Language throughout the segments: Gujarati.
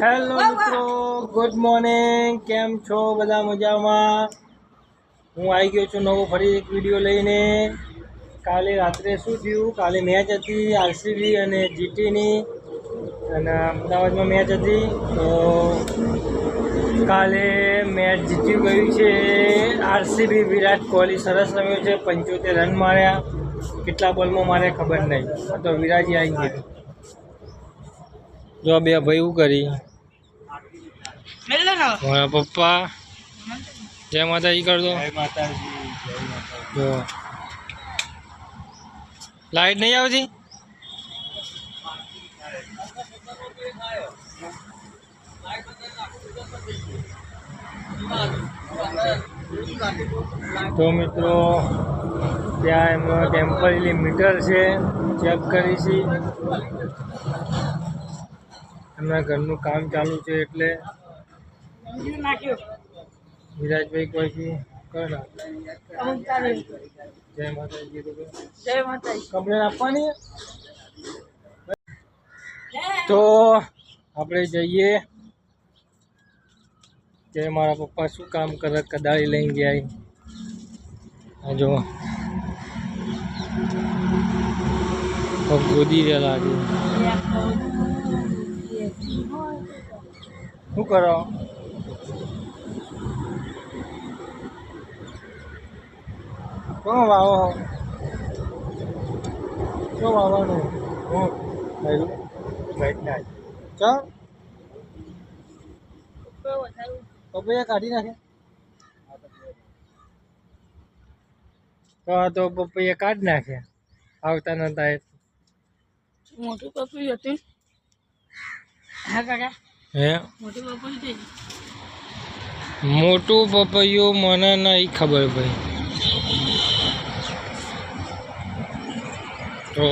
હેલો મિત્રો, ગુડ મોર્નિંગ. કેમ છો બધા? મજામાં? હું આવી ગયો છું નવો ફરી એક વિડીયો લઈને. કાલે રાત્રે શું થયું? કાલે મેચ હતી આરસીબી અને જીટીની, અને અમદાવાદમાં મેચ હતી. તો કાલે મેચ જીતી ગયું છે આરસીબી. વિરાટ કોહલી સરસ રમ્યો છે, 75 રન માર્યા. કેટલા બોલમાં માર્યા ખબર નહીં, તો વિરાજી આવી ગયું. જો બે ભાઈ એવું કરી મારા પપ્પા. જય માતાજી કર દો. જો લાઈટ નહીં આવતી. તો મિત્રો ત્યાં એમનો ટેમ્પરરી મીટર છે, ચેક કરીશી. એમના ઘરનું કામ ચાલુ છે એટલે વિરાજભાઈ કોઈ કર. જય માતાજી. જય માતાજી. કમ્પ્લેન આપવાની. તો આપણે જઈએ. કે મારા પપ્પા શું કામ કરે? કદાળી લઈને ગયા. જો ગોદી રહેલા છે. શું કરો? કોણ વાવો? શું વાવવાનું? હું ચાલ પપૈયા કાઢી નાખે. તો પપૈયા કાઢી નાખે. આવતા નતા એ મોટું પપૈયું હતું. હા કાકા, હે મોટું પપૈયું. મોટું પપૈયું મને નહીં ખબર ભાઈ. તો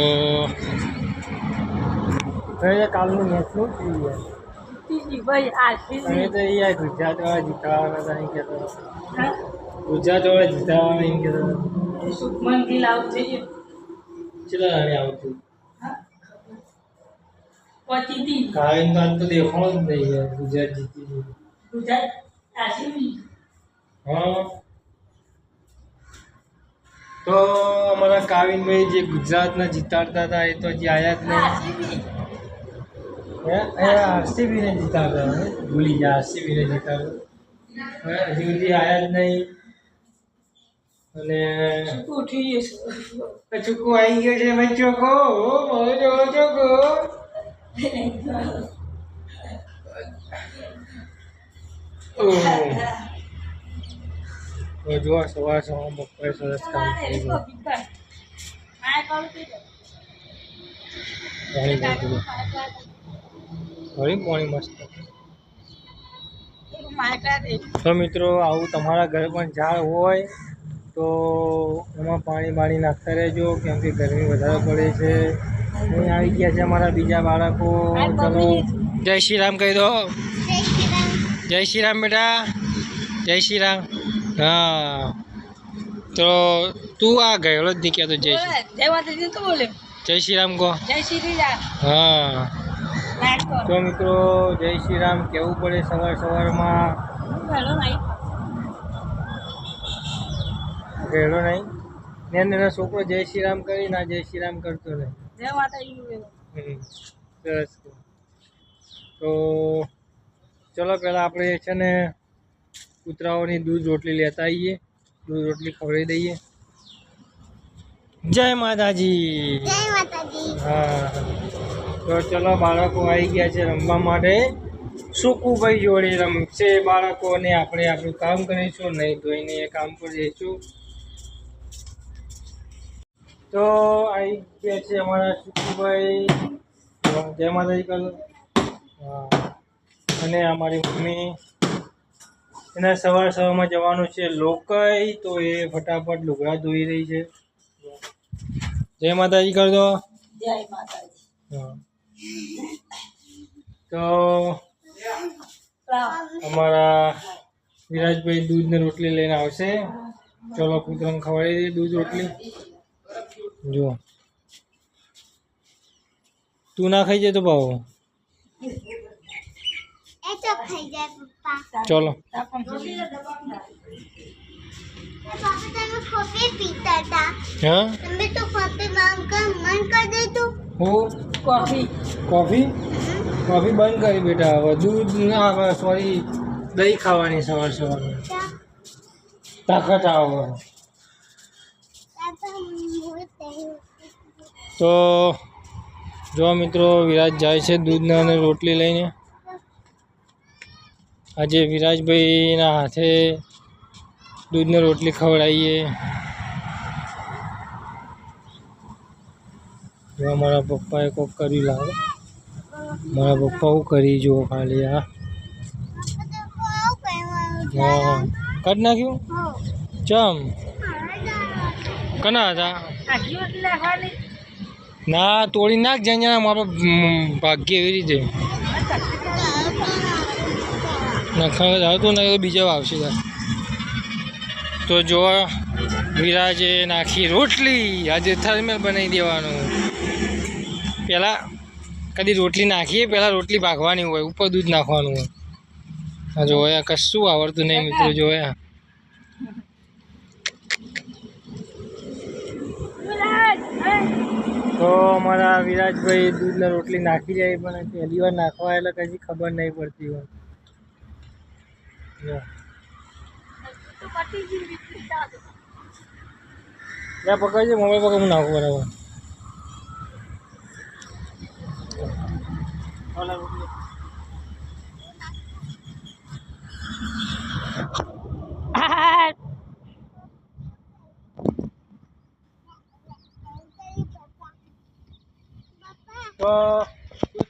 કાલનું મેચનું ગુજરાત વાળા જીતાવાના એમ કહેતો. ગુજરાત વાળા જીતાવાના એમ કહેતો. શુભમન ગિલ આઉટ થઈ ગયો. ચેલા રાણી આઉટ થઈ? કાલે તો દેખાણો જ નહીં. ગુજરાત જીતી ગયું. ગુજરાત આરસીબી. હા, તો અમારા કાવિનભાઈ જે ગુજરાતને જીતાડતા હતા એ તો હજી આયા જ નહીં. આરસીબી ને જીતાડતા ભૂલી ગયા. આરસીબી ને જીતાડતા હજી સુધી આયા જ નહીં. અને ચોખ્ખો આવી ગયો છે ભાઈ. ચોખ્ખો ચોખ્ખો. જો સવાર બપોરે સરસ કામ થઈ ગયું. પાણી મસ્ત. તો મિત્રો, આવું તમારા ઘરે પણ ઝાડ હોય તો એમાં પાણી નાખતા રહેજો, કેમ કે ગરમી વધારે પડે છે. અહીં આવી ગયા છે અમારા બીજા બાળકો. ચલો જય શ્રી રામ કહી દો. જય શ્રી રામ બેટા. જય શ્રી રામ. હા, તો તું આ ગયેલો જ નહીં કહેતો. જય શ્રી રામ કહો. જય શ્રી રામ. હા, તો મિત્રો જય શ્રી રામ કહેવું પડે સવારમાં. ગયેલો નહીં ને છોકરો જય શ્રી રામ કરી ના જય શ્રી રામ કરતો નહીં. સરસ. તો ચલો પહેલાં આપણે છે ને કૂતરાઓની દૂધ રોટલી લેતા આવીએ. દૂધ રોટલી ખવડાવી દઈએ. જય માતાજી. જય માતાજી. હા, તો ચલો બાળકો આવી ગયા છે રમવા માટે. સુકુભાઈ જોડે રમશે બાળકોને. આપણે આપણું કામ કરીશું, નહીં ધોઈને એ કામ પર જઈશું. તો આવી ગયા છે અમારા સુકુભાઈ. જય માતાજી કરો. હા, અને અમારી મમ્મી એના સવારમાં જવાનું છે લોકઈ. તો એ ફટાફટ લુગડા ધોઈ રહી છે. જય માતાજી કર દો. જય માતાજી. હા, તો અમારા વિરાજભાઈ દૂધ ને રોટલી લઈને આવશે. ચલો કૂતરાને ખવડાવી દઈએ દૂધ રોટલી. જો તું ના ખાઈ જાય તો ભાવ ચલો હા કોફી કોફી બંધ કરી બેટા હવે દૂધ ના આવે સોરી દહીં ખાવાની સવાર સવાર તાકાત આવે તો જો મિત્રો વિરાજ જાય છે દૂધના અને રોટલી લઈને આજે વિરાજભાઈના હાથે દૂધને રોટલી ખવડાવીએ જો મારા પપ્પાએ કોક કર્યું લાગે મારા પપ્પા શું કરી જુઓ ખાલી હા હા કાઢ નાખ્યું ચમ કના હતા ના તોડી નાખ જાય મારો ભાગ્ય એવી રીતે નખા આવતું ને બીજા આવશે તો જો વિરાજે નાખી રોટલી આજે થર્મલ બનાવી દેવાનું પહેલાં કદી રોટલી નાખીએ પહેલાં રોટલી ભાગવાની હોય ઉપર દૂધ નાખવાનું હોય હા જોયા કશું આવડતું નહીં મિત્રો જોયા તો અમારા વિરાજભાઈ દૂધને રોટલી નાખી જાય પણ પહેલી વાર નાખવા એટલે કશી ખબર નહીં પડતી હોય પકડજે મોબાઈલ પકડ હું નાખું બરાબર તો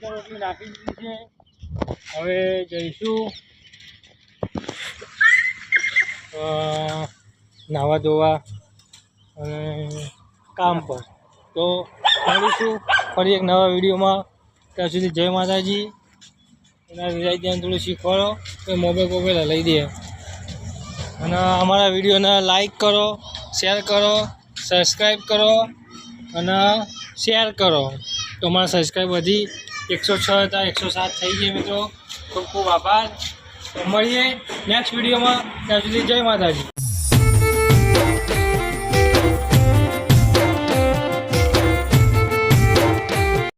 રોટલી નાખી દીધી છે હવે જઈશું નાહવા ધોવા અને કામ પર તો મળીશું ફરી એક નવા વિડીયોમાં ત્યાં સુધી જય માતાજી એના વિરાજ ત્યાં થોડું શીખવાડો તો મોબાઈલ લઈ દે અને અમારા વિડીયોને લાઈક કરો શેર કરો સબસ્ક્રાઈબ કરો અને શેર કરો તો અમારા સબસ્ક્રાઈબ વધી 106 હતા 107 થઈ ગયા મિત્રો ખૂબ ખૂબ આભાર મળીએ નેક્સ્ટ વિડીયોમાં ત્યાં સુધી જય માતાજી